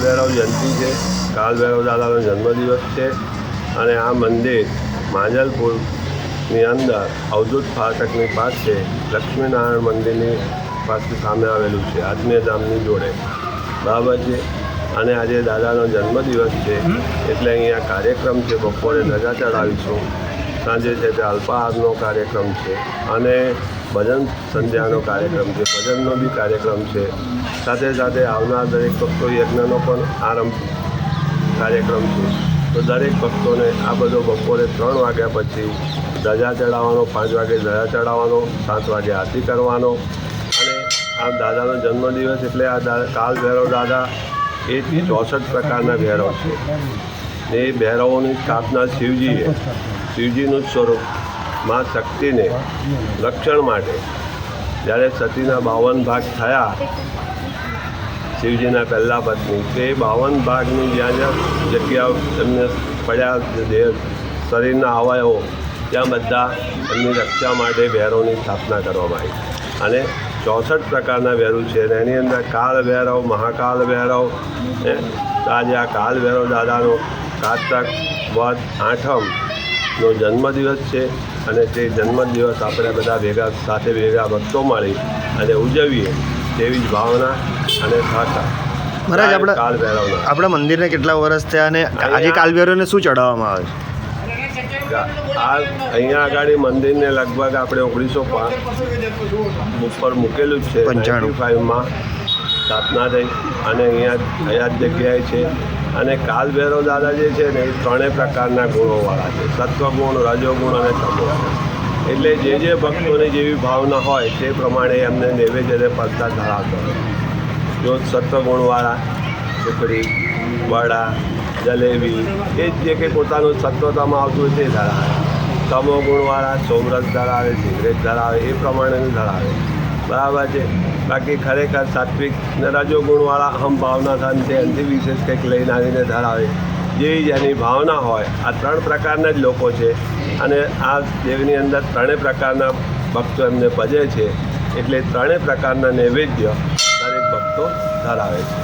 કાલભૈરવ જયંતિ છે, કાલભૈરવ દાદાનો જન્મદિવસ છે અને આ મંદિર માંજલપુરની અંદર અવધૂત ફાટકની પાસે લક્ષ્મીનારાયણ મંદિરની પાસે સામે આવેલું છે, આત્મીય ધામની જોડે, બરાબર છે। અને આજે દાદાનો જન્મદિવસ છે એટલે અહીંયા કાર્યક્રમ છે, બપોરે ધજા ચડાવીશું, સાંજે છે તે અલ્પાહારનો કાર્યક્રમ છે અને ભજન સંધ્યાનો કાર્યક્રમ છે, ભજનનો બી કાર્યક્રમ છે, સાથે સાથે આવનાર દરેક ભક્તો યજ્ઞનો પણ આરંભ કાર્યક્રમ છે। તો દરેક ભક્તોને આ બધો બપોરે 3 વાગ્યા પછી ધજા ચડાવવાનો, 5 વાગે ધજા ચડાવવાનો, 7 વાગે આરતી કરવાનો અને આ દાદાનો જન્મદિવસ એટલે આ કાલભૈરવ દાદા એ 64 પ્રકારના ભૈરવ છે। એ ભૈરવોની સ્થાપના શિવજીનું જ સ્વરૂપ મા શક્તિને રક્ષણ માટે જ્યારે સતીના 52 ભાગ થયા, શિવજીના પહેલા પત્ની, તે 52 ભાગની જ્યાં જગ્યાઓ એમને પડ્યા શરીરના અવયવો ત્યાં બધા એમની રક્ષા માટે ભૈરવની સ્થાપના કરવામાં આવી અને 64 પ્રકારના ભૈરવ છે અને એની અંદર કાલભૈરવ, મહાકાલ ભૈરવ, આજે આ કાલભૈરવ દાદાનો કારતક વદ 8મનો જન્મદિવસ છે અને તે જન્મદિવસ આપણે બધા સાથે ભેગા ભક્તો મળી અને ઉજવીએ તેવી જ ભાવના અને ખાતા મહારાજ આપણા મંદિરને કેટલા વર્ષ થયા અને આજે કાલભૈરવને શું ચડાવવામાં આવે છે? અહીંયા આગળ મંદિરને લગભગ આપણે 1905 ઉપર મૂકેલું જ છે, 95માં સ્થાપના થઈ અને અહીંયા જ જગ્યાએ છે અને કાલભૈરવ દાદા જે છે ને એ 3 પ્રકારના ગુણોવાળા છે, સત્વગુણ, રજોગુણ અને તમોગુણ। એટલે જે ભક્તોની જેવી ભાવના હોય તે પ્રમાણે એમને નૈવેદ્ય પ્રસાદ ધરાવતો હોય। જો સત્વગુણવાળા સુખડી, વડા, જલેબી એ જ જે કંઈ પોતાનું સત્વતામાં આવતું હોય તે ધરાવે, તમોગુણવાળા સોમરસ ધરાવે, સિગરેટ ધરાવે, એ પ્રમાણેનું ધરાવે, બરાબર છે। બાકી ખરેખર સાત્વિક ને રજોગુણવાળા હમ ભાવના થાય તે એનાથી વિશેષ કંઈક લઈને આવીને ધરાવે, જેની ભાવના હોય। આ 3 પ્રકારના જ લોકો છે અને આ દેવની અંદર 3 પ્રકારના ભક્તો એમને ભજે છે એટલે 3 પ્રકારના નૈવેદ્ય દરેક ભક્તો ધરાવે છે।